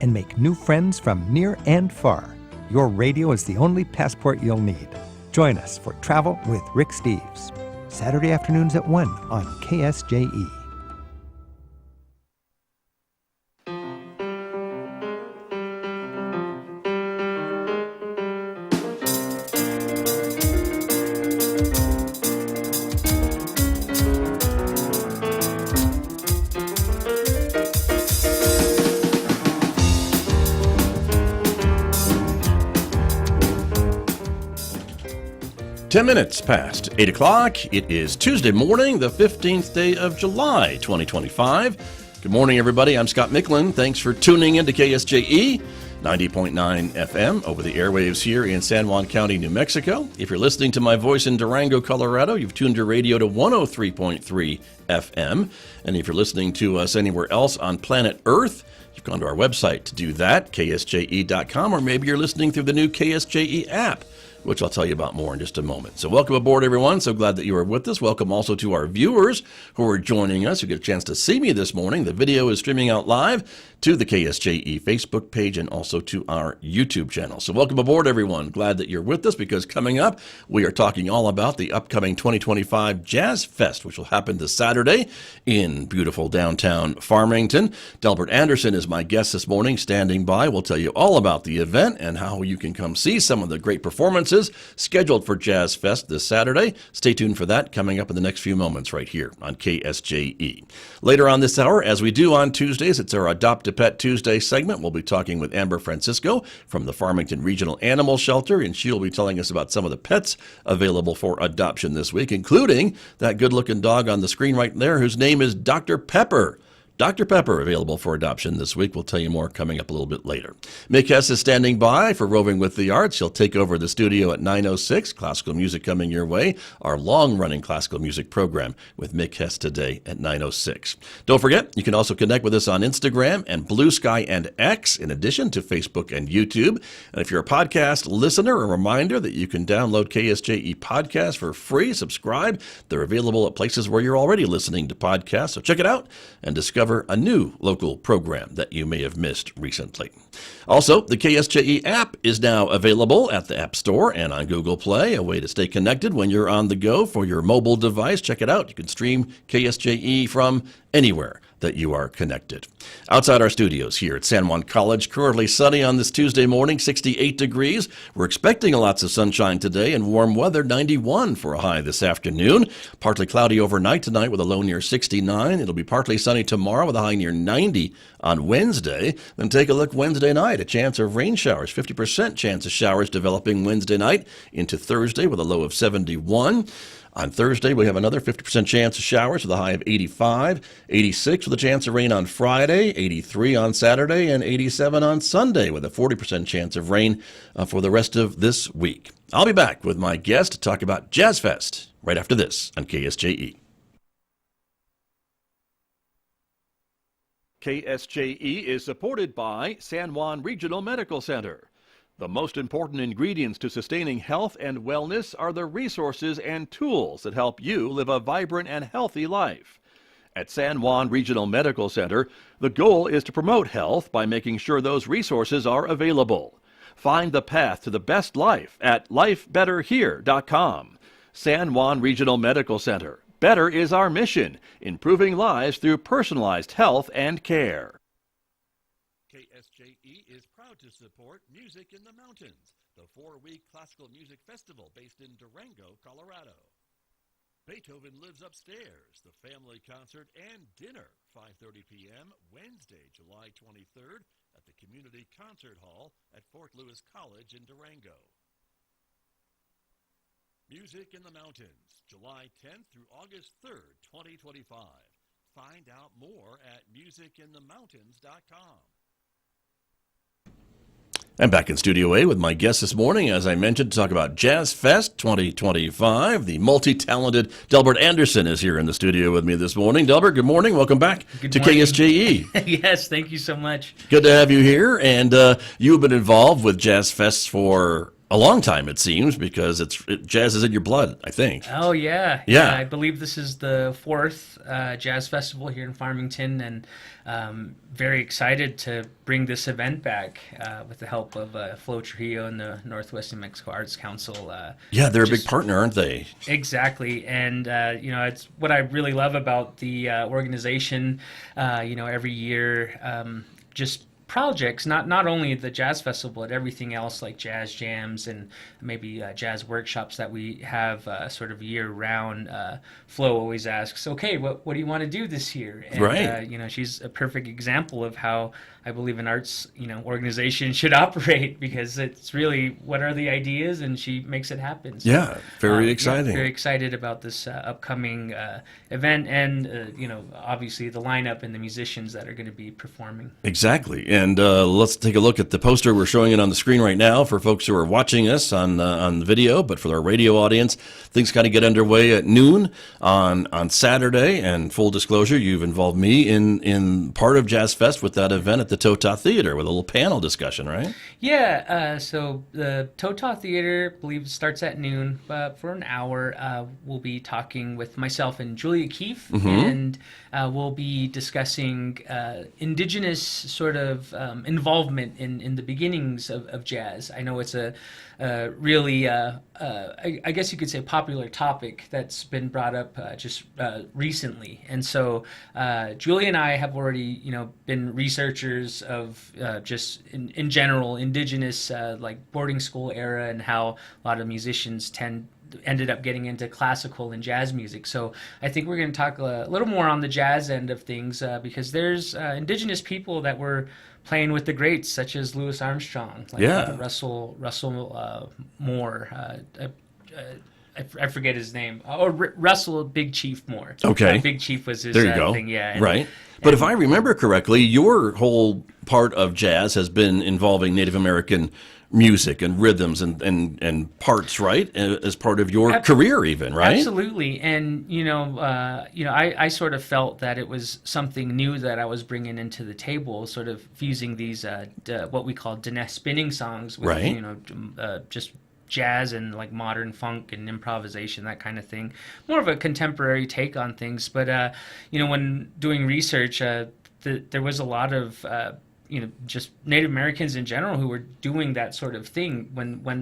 and make new friends from near and far. Your radio is the only passport you'll need. Join us for Travel with Rick Steves, Saturday afternoons at 1 on KSJE. Ten minutes past 8 o'clock. It is Tuesday morning, the 15th day of July, 2025. Good morning, everybody. I'm Scott Micklin. Thanks for tuning in to KSJE, 90.9 FM over the airwaves here in San Juan County, New Mexico. If you're listening to my voice in Durango, Colorado, you've tuned your radio to 103.3 FM. And if you're listening to us anywhere else on planet Earth, you've gone to our website to do that, ksje.com, or maybe you're listening through the new KSJE app, which I'll tell you about more in just a moment. So welcome aboard, everyone. So glad that you are with us. Welcome also to our viewers who are joining us, who get a chance to see me this morning. The video is streaming out live to the KSJE Facebook page and also to our YouTube channel. So welcome aboard, everyone. Glad that you're with us, because coming up, we are talking all about the upcoming 2025 Jazzfest, which will happen this Saturday in beautiful downtown Farmington. Delbert Anderson is my guest this morning, standing by. We'll tell you all about the event and how you can come see some of the great performances scheduled for Jazzfest this Saturday. Stay tuned for that, coming up in the next few moments right here on KSJE. Later on this hour, as we do on Tuesdays, it's our Adopt a Pet Tuesday segment. We'll be talking with Amber Francisco from the Farmington Regional Animal Shelter, and she'll be telling us about some of the pets available for adoption this week, including that good-looking dog on the screen right there whose name is Dr. Pepper. Dr. Pepper available for adoption this week. We'll tell you more coming up a little bit later. Mick Hess is standing by for Roving with the Arts. He'll take over the studio at 9:06. Classical music coming your way. Our long-running classical music program with Mick Hess today at 9:06. Don't forget, you can also connect with us on Instagram and Blue Sky and X, in addition to Facebook and YouTube. And if you're a podcast listener, a reminder that you can download KSJE podcasts for free. Subscribe. They're available at places where you're already listening to podcasts. So check it out and discover a new local program that you may have missed recently. Also, the KSJE app is now available at the App Store and on Google Play, a way to stay connected when you're on the go for your mobile device. Check it out. You can stream KSJE from anywhere that you are connected. Outside our studios here at San Juan College, currently sunny on this Tuesday morning, 68 degrees. We're expecting lots of sunshine today and warm weather, 91 for a high this afternoon. Partly cloudy overnight tonight with a low near 69. It'll be partly sunny tomorrow with a high near 90 on Wednesday. Then take a look Wednesday night, a chance of rain showers, 50% chance of showers developing Wednesday night into Thursday with a low of 71. On Thursday, we have another 50% chance of showers with a high of 85, 86 with a chance of rain on Friday, 83 on Saturday, and 87 on Sunday with a 40% chance of rain for the rest of this week. I'll be back with my guest to talk about Jazzfest right after this on KSJE. KSJE is supported by San Juan Regional Medical Center. The most important ingredients to sustaining health and wellness are the resources and tools that help you live a vibrant and healthy life. At San Juan Regional Medical Center, the goal is to promote health by making sure those resources are available. Find the path to the best life at lifebetterhere.com. San Juan Regional Medical Center. Better is our mission, improving lives through personalized health and care. KSJE is proud to support Music in the Mountains, the 4-week classical music festival based in Durango, Colorado. Beethoven Lives Upstairs, the family concert and dinner, 5:30 p.m. Wednesday, July 23rd at the Community Concert Hall at Fort Lewis College in Durango. Music in the Mountains, July 10th through August 3rd, 2025. Find out more at musicinthemountains.com. I'm back in Studio A with my guest this morning, as I mentioned, to talk about Jazzfest 2025. The multi-talented Delbert Anderson is here in the studio with me this morning. Delbert, good morning. Welcome back to KSJE. Yes, thank you so much. Good to have you here. And you have been involved with Jazzfest for a long time, it seems, because jazz is in your blood, I think. Oh, yeah. Yeah. I believe this is the fourth jazz festival here in Farmington, and very excited to bring this event back with the help of Flo Trujillo and the Northwest New Mexico Arts Council. Yeah, they're a big partner, aren't they? Exactly. And, it's what I really love about the organization, every year, just projects, not only the jazz festival, but everything else like jazz jams and maybe jazz workshops that we have sort of year round. Flo always asks, okay, what do you want to do this year? And, right. She's a perfect example of how I believe an arts, organization should operate, because it's really what are the ideas, and she makes it happen. So, yeah, very exciting. Very excited about this upcoming event, and obviously the lineup and the musicians that are going to be performing. Exactly, and let's take a look at the poster. We're showing it on the screen right now for folks who are watching us on video, but for our radio audience, things kind of get underway at noon on Saturday. And full disclosure, you've involved me in part of Jazz Fest with that event at the Tota Theater with a little panel discussion, right? Yeah, so the Tota Theater, I believe, starts at noon. For an hour, we'll be talking with myself and Julia Keefe, and we'll be discussing indigenous sort of involvement in the beginnings of jazz. I know it's a really, I guess you could say, popular topic that's been brought up just recently. And so Julia and I have already, been researchers of just in general indigenous like boarding school era, and how a lot of musicians ended up getting into classical and jazz music. So I think we're going to talk a little more on the jazz end of things, because there's indigenous people that were playing with the greats, such as Louis Armstrong, like Russell Moore. I forget his name. Russell Big Chief Moore. Okay. Big Chief was his there you go. thing, yeah. Right. But if I remember correctly, your whole part of jazz has been involving Native American music and rhythms and parts, right? As part of your career even, right? Absolutely. And, I sort of felt that it was something new that I was bringing into the table, sort of fusing these, what we call Diné spinning songs with, right. Just jazz and like modern funk and improvisation, that kind of thing. More of a contemporary take on things. But, when doing research, there was a lot of, just Native Americans in general who were doing that sort of thing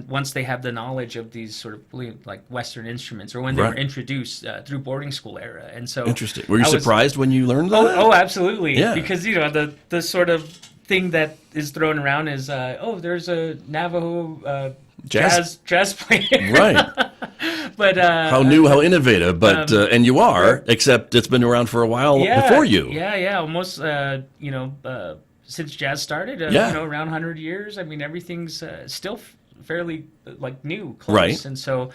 once they have the knowledge of these sort of like Western instruments, or when they were introduced through boarding school era. And so interesting. Were you surprised when you learned that? Oh, absolutely. Yeah. Because, the sort of thing that is thrown around is, there's a Navajo jazz player. Right. But how new, how innovative, but and you are, except it's been around for a while before you. Yeah, almost, since jazz started, around 100 years. I mean, everything's still fairly like new, close. Right. And so,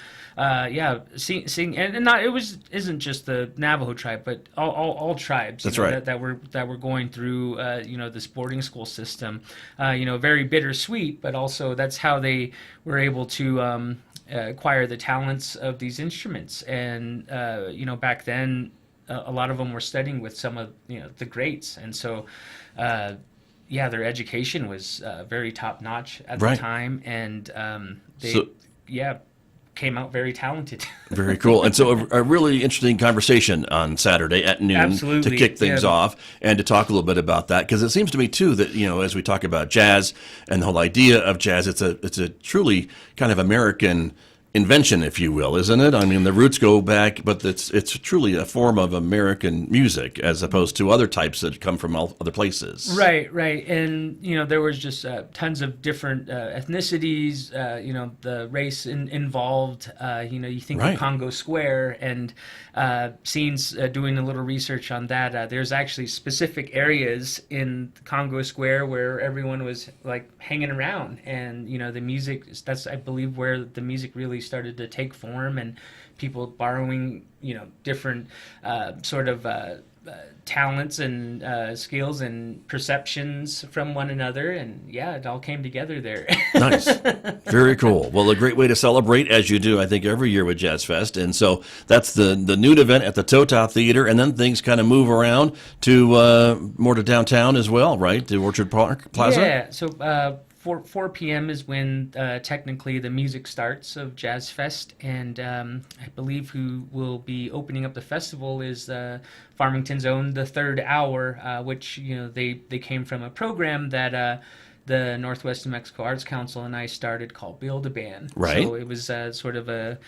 seeing and not isn't just the Navajo tribe, but all tribes. That's right. That were going through this boarding school system. Very bittersweet, but also that's how they were able to acquire the talents of these instruments. And back then, a lot of them were studying with some of the greats, and so. Their education was very top notch at the time, and they came out very talented. Very cool. And so a really interesting conversation on Saturday at noon to kick things off and to talk a little bit about that, because it seems to me too that as we talk about jazz and the whole idea of jazz, it's a truly kind of American invention, if you will, isn't it? I mean, the roots go back, but it's truly a form of American music as opposed to other types that come from other places. Right. And, there was just tons of different ethnicities, the race involved. You think of Congo Square, and doing a little research on that. There's actually specific areas in Congo Square where everyone was like hanging around, and, the music, that's, I believe, where the music really started to take form, and people borrowing different sort of talents and skills and perceptions from one another, and it all came together there. Nice. Very cool. Well, a great way to celebrate, as you do, I think, every year with Jazz Fest. And so that's the noon event at the Tota Theater, and then things kind of move around to more to downtown as well, right? To Orchard Park Plaza? Yeah. So 4 p.m. is when technically the music starts of Jazzfest, and I believe who will be opening up the festival is Farmington's own The Third Hour, which they came from a program that the Northwest New Mexico Arts Council and I started called Build a Band. Right. So it was sort of a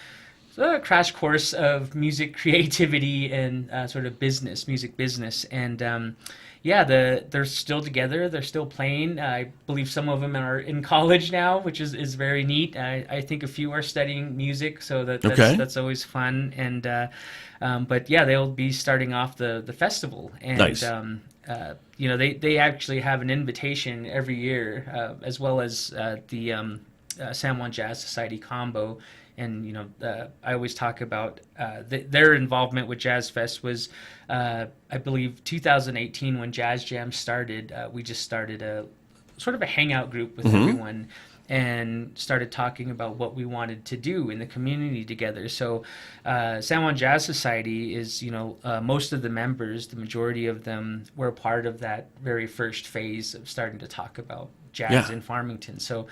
crash course of music creativity and sort of music business, and they're still together. They're still playing. I believe some of them are in college now, which is very neat. I think a few are studying music, so that's always fun. And but yeah, they'll be starting off the festival. And, nice. They actually have an invitation every year, as well as the San Juan Jazz Society combo. And I always talk about their involvement with Jazzfest was, I believe, 2018 when Jazz Jam started. We just started a sort of a hangout group with everyone, and started talking about what we wanted to do in the community together. So, San Juan Jazz Society is, most of the members, the majority of them, were a part of that very first phase of starting to talk about jazz in Farmington. So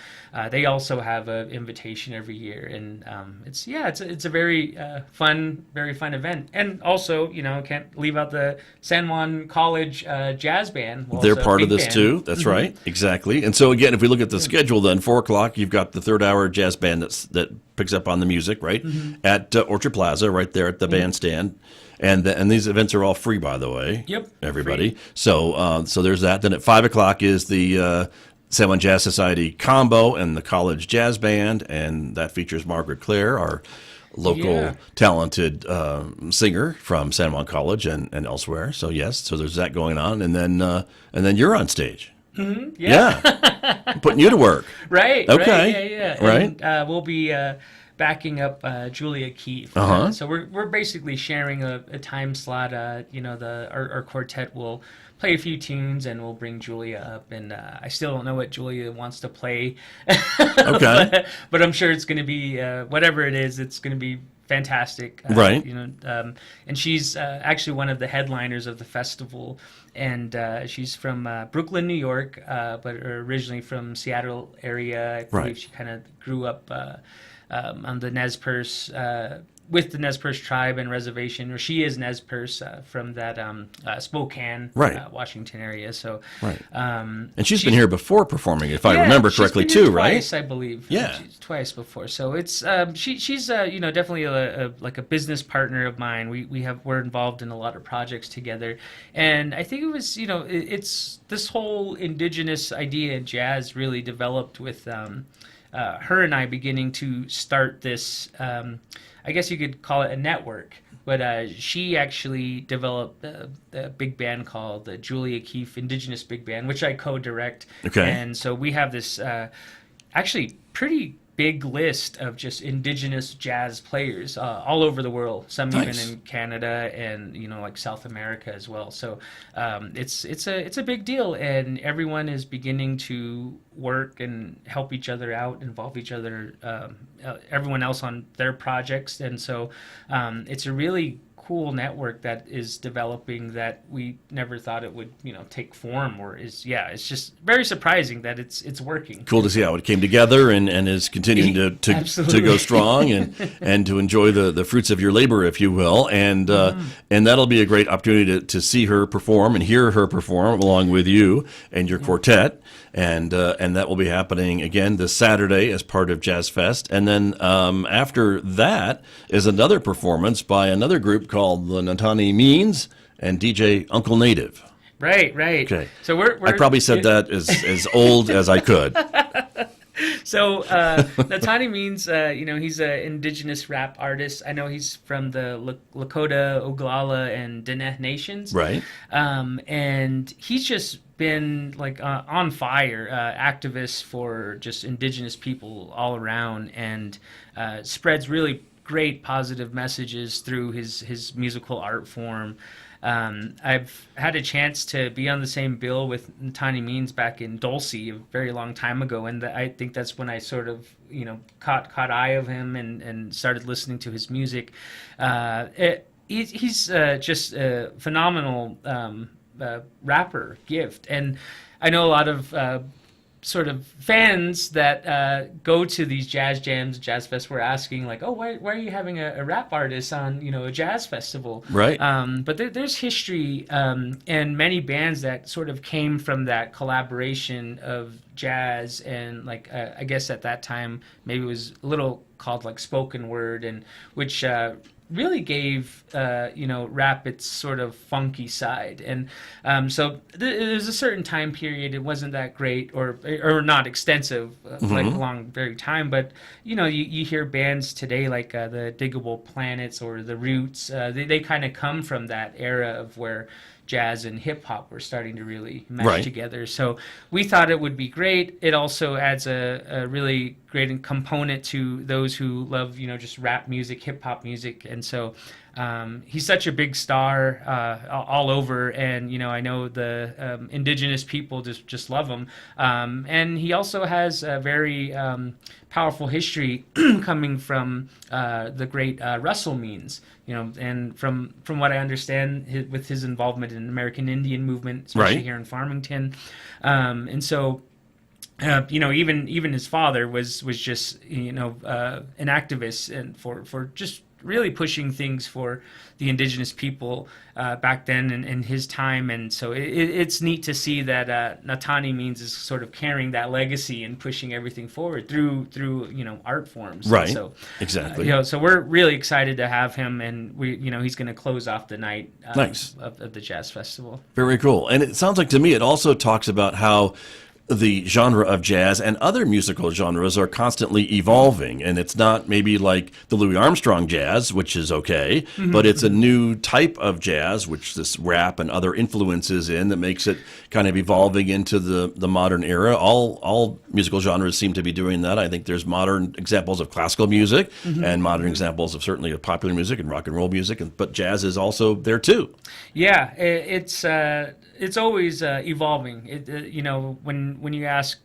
they also have an invitation every year, and it's a very fun event. And also, can't leave out the San Juan College Jazz Band. They're part of this too. That's right, exactly. And so again, if we look at the schedule, then 4:00 you've got the Third Hour Jazz Band that picks up on the music, right, at Orchard Plaza, right there at the bandstand. And these events are all free, by the way. Yep, everybody. Free. So there's that. Then at 5:00 is the San Juan Jazz Society combo and the College Jazz Band, and that features Margaret Clare, our local talented singer from San Juan College and elsewhere. So so there's that going on, and then you're on stage. Mm-hmm. Yeah. Putting you to work. Right. Okay. Yeah. Right. And, we'll be backing up Julia Keefe. So we're basically sharing a time slot. Our quartet will play a few tunes, and we'll bring Julia up. And I still don't know what Julia wants to play. Okay. but I'm sure it's going to be whatever it is. It's going to be fantastic. Right. And she's actually one of the headliners of the festival, and she's from Brooklyn, New York, but originally from Seattle area. I believe she kind of grew up on the Nez Perce, with the Nez Perce tribe and reservation, or she is Nez Perce from that Spokane, Washington area. So, and she's been here before performing, if I remember correctly, too, right? Twice, I believe. Yeah, twice before. So it's she's definitely like a business partner of mine. We're involved in a lot of projects together, and I think it was it's this whole indigenous idea in jazz really developed with her and I beginning to start this. I guess you could call it a network, but she actually developed a big band called the Julia Keefe Indigenous Big Band, which I co-direct. Okay. And so we have this actually pretty big list of just indigenous jazz players all over the world. Some even in Canada and like South America as well. So it's a big deal, and everyone is beginning to work and help each other out, involve each other, everyone else on their projects, and so it's a really cool network that is developing that we never thought it would take form, or it's just very surprising that it's working. Cool to see how it came together and is continuing to go strong and to enjoy the fruits of your labor, if you will, and that'll be a great opportunity to see her perform and hear her perform along with you and your quartet, and that will be happening again this Saturday as part of Jazzfest, and then after that is another performance by another group called the Natani Means and DJ Uncle Native. Right. Okay. So we're I probably said that as old as I could. So Natani Means, he's an indigenous rap artist. I know he's from the Lakota, Oglala, and Diné nations. Right. And he's just been like on fire, activist for just indigenous people all around, and spreads really great positive messages through his musical art form. I've had a chance to be on the same bill with Natani Means back in Dulce a very long time ago, and I think that's when I sort of caught eye of him and started listening to his music. He's just a phenomenal rapper gift, and I know a lot of sort of fans that go to these jazz jams, jazz fest, were asking like, oh, why are you having a rap artist on, a jazz festival? Right. But there's history and many bands that sort of came from that collaboration of jazz and like I guess at that time maybe it was a little called like spoken word, and which really gave rap its sort of funky side. And so there's a certain time period, it wasn't that great or not extensive like a long very time, but you hear bands today like the Diggable Planets or the Roots, they kind of come from that era of where jazz and hip hop were starting to really mesh together. So we thought it would be great. It also adds a really great component to those who love, just rap music, hip hop music. And so he's such a big star all over, and I know the indigenous people just love him. And he also has a very powerful history coming from the great Russell Means, and from what I understand, with his involvement in the American Indian movement, especially here in Farmington, and so. Even his father was just an activist and for just really pushing things for the indigenous people back then in his time, and so it's neat to see that Natani Means is sort of carrying that legacy and pushing everything forward through art forms. Right. And so exactly. So we're really excited to have him, and we he's going to close off the night of the Jazz Festival. Very cool. And it sounds like to me it also talks about how the genre of jazz and other musical genres are constantly evolving, and it's not maybe like the Louis Armstrong jazz, which is okay, but it's a new type of jazz, which this rap and other influences in that makes it kind of evolving into the modern era. All musical genres seem to be doing that. I think there's modern examples of classical music and modern examples of certainly of popular music and rock and roll music, but jazz is also there too. Yeah, it's always evolving. When you ask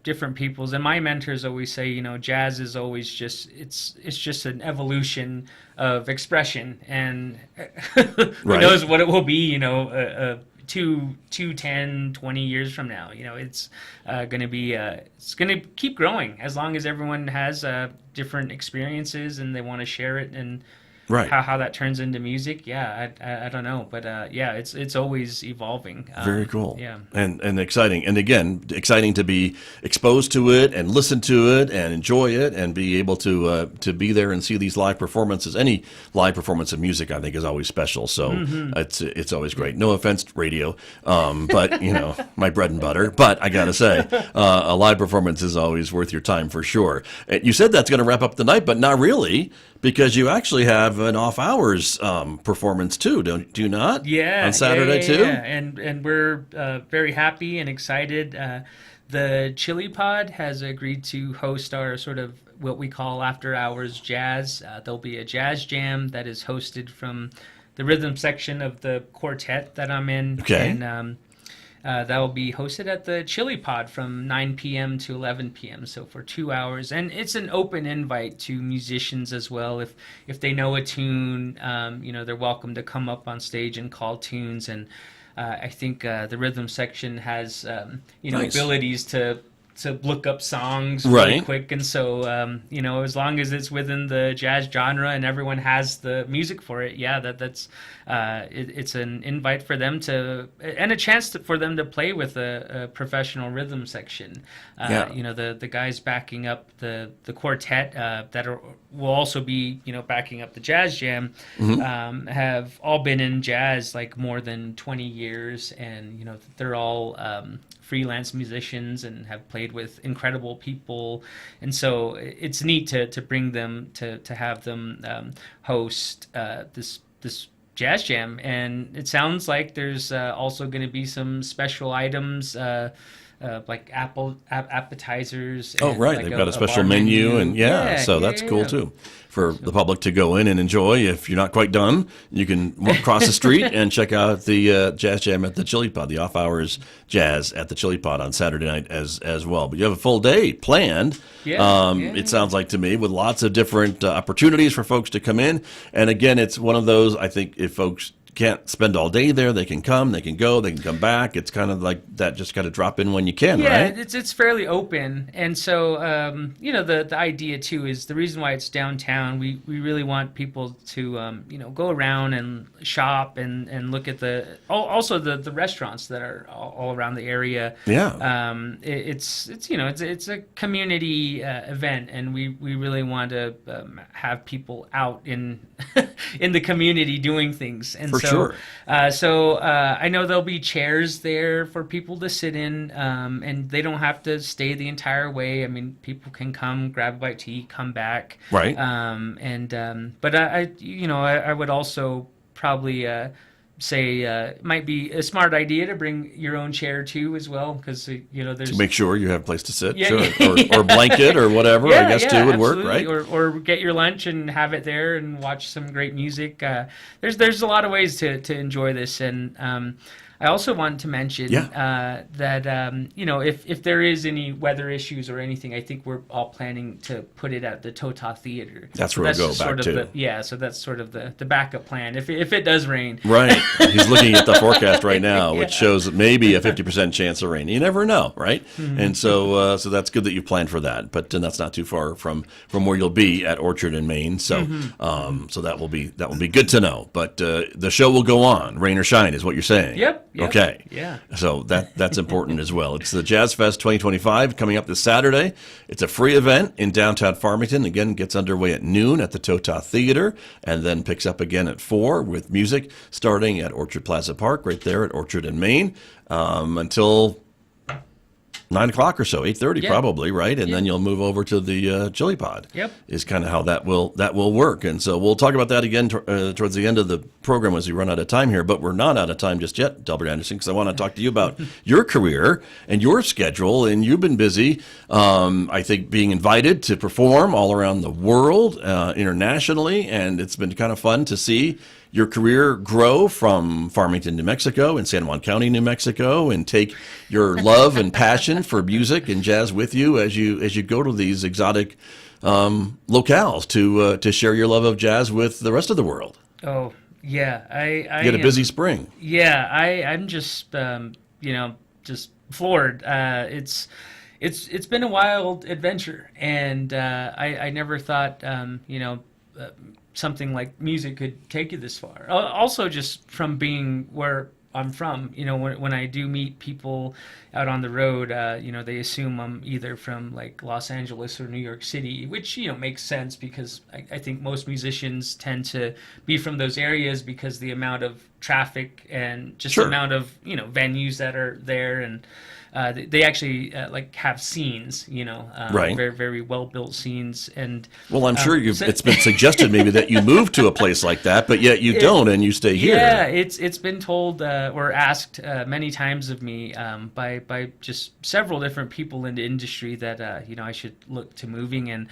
different peoples, and my mentors always say, jazz is always it's just an evolution of expression, and who knows what it will be, 10, 20 years from now. It's going to be, it's going to keep growing as long as everyone has different experiences and they want to share it, and how that turns into music, I don't know, but it's always evolving. Very cool. Yeah, and exciting, and again, exciting to be exposed to it and listen to it and enjoy it and be able to be there and see these live performances. Any live performance of music, I think, is always special. So it's always great. No offense, radio, but my bread and butter. But I gotta say, a live performance is always worth your time for sure. You said that's going to wrap up the night, but not really, because you actually have an off hours performance too, do you not? Yeah, on Saturday too. Yeah, and we're very happy and excited. The Chili Pod has agreed to host our sort of what we call after hours jazz. There'll be a jazz jam that is hosted from the rhythm section of the quartet that I'm in. Okay. And that will be hosted at the Chili Pod from 9 p.m. to 11 p.m. So for 2 hours, and it's an open invite to musicians as well. If they know a tune, they're welcome to come up on stage and call tunes. And I think the rhythm section has Nice. abilities to look up songs really quick, and so as long as it's within the jazz genre and everyone has the music for it, it's an invite for them and a chance for them to play with a professional rhythm section. The guys backing up the quartet will also be backing up the jazz jam, have all been in jazz like more than 20 years, and they're all freelance musicians and have played with incredible people, and so it's neat to bring them to have them host this jazz jam. And it sounds like there's also going to be some special items like appetizers. Oh, right. Like They've got a special menu, and so that's cool too for the public to go in and enjoy. If you're not quite done, you can walk across the street and check out the jazz jam at the Chili Pod, the off hours jazz at the Chili Pod on Saturday night as well. But you have a full day planned. It sounds like to me, with lots of different opportunities for folks to come in. And again, it's one of those, I think, if folks can't spend all day there, they can come, they can go, they can come back. It's kind of like that, just got to drop in when you can, right? Yeah, it's fairly open. And so, the idea, too, is the reason why it's downtown, we really want people to, go around and shop and look at also the restaurants that are all around the area. Yeah. It's a community event, and we really want to have people out in in the community doing things. And For sure. I know there'll be chairs there for people to sit in, and they don't have to stay the entire way. I mean, people can come, grab a bite to eat, come back. Right. But I would also probably say it might be a smart idea to bring your own chair too as well, because there's To make sure you have a place to sit, Yeah, sure. yeah. Or blanket or whatever, I guess, too, would work, absolutely. right? Or get your lunch and have it there and watch some great music. There's a lot of ways to enjoy this, and I also wanted to mention that if there is any weather issues or anything, I think we're all planning to put it at the Tota Theater. That's where we'll go just back sort of to. so that's sort of the backup plan if it does rain. Right. He's looking at the forecast right now, which shows maybe a 50% chance of rain. You never know, right? Mm-hmm. And so that's good that you planned for that. But that's not too far from where you'll be at Orchard in Maine. So so that will be good to know. But the show will go on, rain or shine, is what you're saying. Yep. Okay. Yeah. So that's important as well. It's the Jazzfest 2025 coming up this Saturday. It's a free event in downtown Farmington. Again, gets underway at noon at the Tota Theater and then picks up again at 4 with music starting at Orchard Plaza Park right there at Orchard and Maine until 9 o'clock or so, 8:30 probably, right? And then you'll move over to the chili pod. Yep. Is kind of how that will work. And so we'll talk about that again towards the end of the program as we run out of time here. But we're not out of time just yet, Delbert Anderson, because I want to talk to you about your career and your schedule. And you've been busy, I think, being invited to perform all around the world, internationally. And it's been kind of fun to see your career grow from Farmington, New Mexico, and San Juan County, New Mexico, and take your love and passion for music and jazz with you as you go to these exotic locales to share your love of jazz with the rest of the world. Oh yeah, I You had a busy spring. Yeah, I'm just just floored. It's been a wild adventure, and I never thought something like music could take you this far. Also, just from being where I'm from, when I do meet people out on the road, they assume I'm either from like Los Angeles or New York City, which, makes sense because I think most musicians tend to be from those areas because the amount of traffic and just the amount of, venues that are there, and they actually have scenes, Right. very, very well-built scenes. And Well, I'm sure it's been suggested maybe that you move to a place like that, but yet you don't, and you stay here. Yeah, it's been told or asked many times of me by just several different people in the industry that I should look to moving. And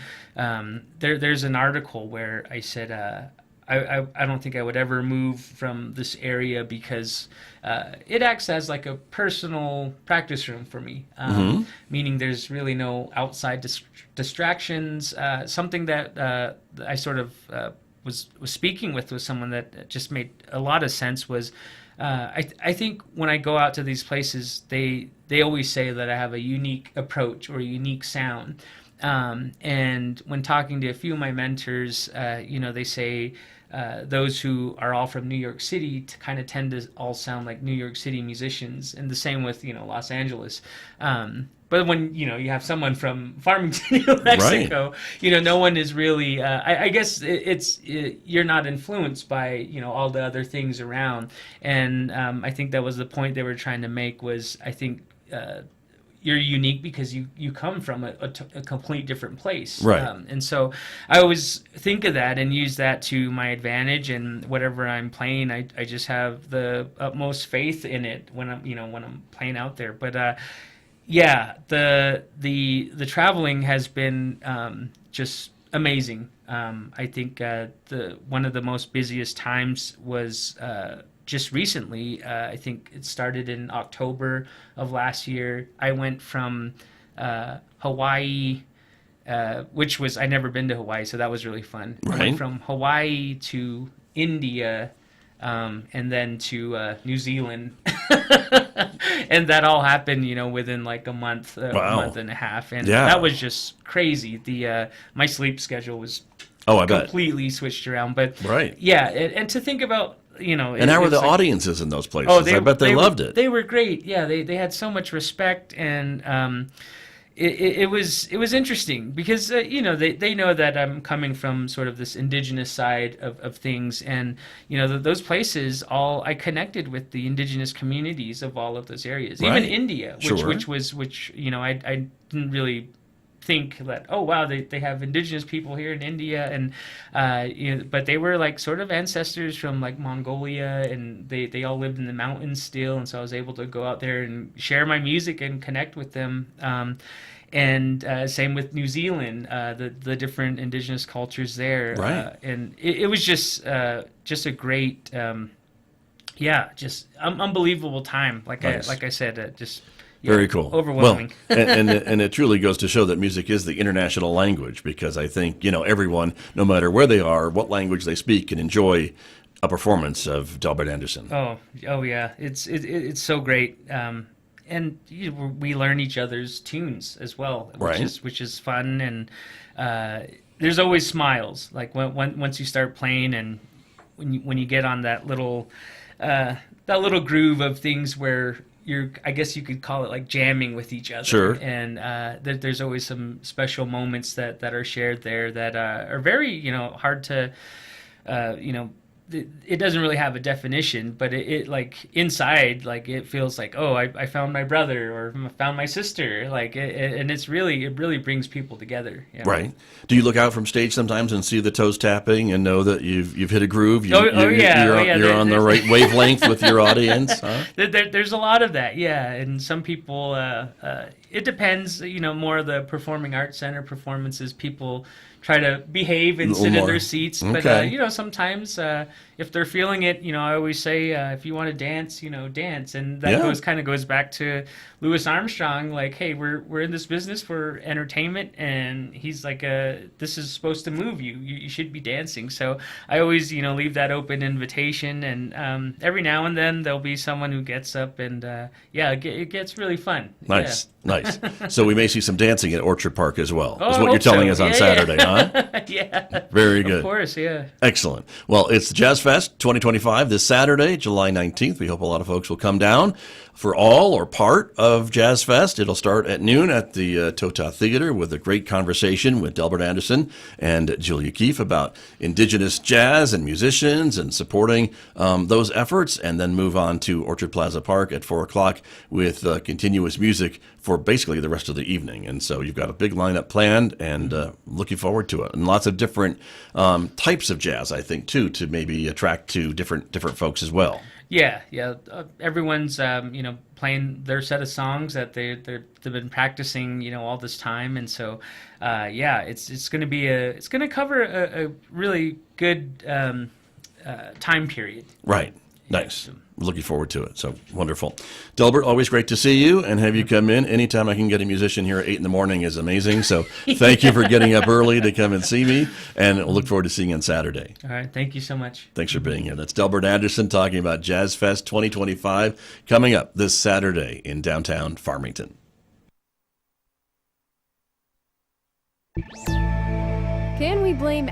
there's an article where I said I don't think I would ever move from this area because it acts as like a personal practice room for me, meaning there's really no outside distractions. Something that I sort of was speaking with someone that just made a lot of sense was I think when I go out to these places, they always say that I have a unique approach or a unique sound. And when talking to a few of my mentors, they say those who are all from New York City kind of tend to all sound like New York City musicians, and the same with Los Angeles. But when you have someone from Farmington, New Mexico, no one is really. I guess you're not influenced by all the other things around, and I think that was the point they were trying to make. Was I think. You're unique because you come from a complete different place. Right. And so I always think of that and use that to my advantage, and whatever I'm playing, I just have the utmost faith in it when I'm playing out there. But the traveling has been just amazing. I think one of the most busiest times was just recently. I think it started in October of last year. I went from Hawaii, which was, I'd never been to Hawaii, so that was really fun. I went from Hawaii to India and then to New Zealand. And that all happened, within like a month, Wow. a month and a half. And Yeah. that was just crazy. My sleep schedule was Oh, I bet. completely switched around. But Right. yeah, and to think about, And how were the audiences in those places? I bet they loved it. They were great. Yeah, they had so much respect, and it was interesting because they know that I'm coming from sort of this indigenous side of things, and those places I connected with the indigenous communities of all of those areas, Right. even India, which I didn't really think that, oh wow, they have indigenous people here in India, and but they were like sort of ancestors from like Mongolia, and they all lived in the mountains still, and so I was able to go out there and share my music and connect with them. And same with New Zealand, the different indigenous cultures there, Right. And it was just a great, just unbelievable time. Nice. Like I said, just. Yeah, very cool. Overwhelming. Well, and it truly goes to show that music is the international language, because I think, everyone, no matter where they are, what language they speak, can enjoy a performance of Delbert Anderson. Oh yeah. It's so great. And we learn each other's tunes as well, which is fun. And there's always smiles. Like once you start playing, and when you get on that little groove of things where I guess you could call it like jamming with each other. Sure. And there's always some special moments that are shared there that are very, hard to, it doesn't really have a definition, but it like inside, like it feels like, oh, I found my brother, or I found my sister, like, and it really brings people together. Right. Do you look out from stage sometimes and see the toes tapping and know that you've hit a groove? You're on the right wavelength with your audience. Huh? There's a lot of that, yeah. And some people, it depends. More of the performing arts center performances, people try to behave and sit in their seats. Okay. But, sometimes if they're feeling it, I always say, if you want to dance, dance. And that goes back to Louis Armstrong, like, hey, we're in this business for entertainment. And he's like, this is supposed to move you. You should be dancing. So I always, leave that open invitation. And every now and then there'll be someone who gets up, and it gets really fun. Nice. Yeah. Nice. So we may see some dancing at Orchard Park as well, Oh, is I what you're hope telling so. us on Yeah, Saturday, huh? Yeah. Very good. Of course, yeah. Excellent. Well, it's the Jazzfest 2025 this Saturday, July 19th. We hope a lot of folks will come down for all or part of Jazzfest. It'll start at noon at the Tota Theater with a great conversation with Delbert Anderson and Julia Keefe about indigenous jazz and musicians and supporting those efforts, and then move on to Orchard Plaza Park at 4 o'clock with continuous music for basically the rest of the evening. And so you've got a big lineup planned, and looking forward to it. And lots of different types of jazz, I think, too, to maybe attract to different folks as well. Yeah. Everyone's playing their set of songs that they've been practicing all this time, and so it's going to cover a really good time period. Right. Nice. We're looking forward to it. So wonderful. Delbert, always great to see you and have you come in. Anytime I can get a musician here at 8 in the morning is amazing. So thank you for getting up early to come and see me, and we'll look forward to seeing you on Saturday. All right. Thank you so much. Thanks for being here. That's Delbert Anderson talking about Jazzfest 2025 coming up this Saturday in downtown Farmington. Can we blame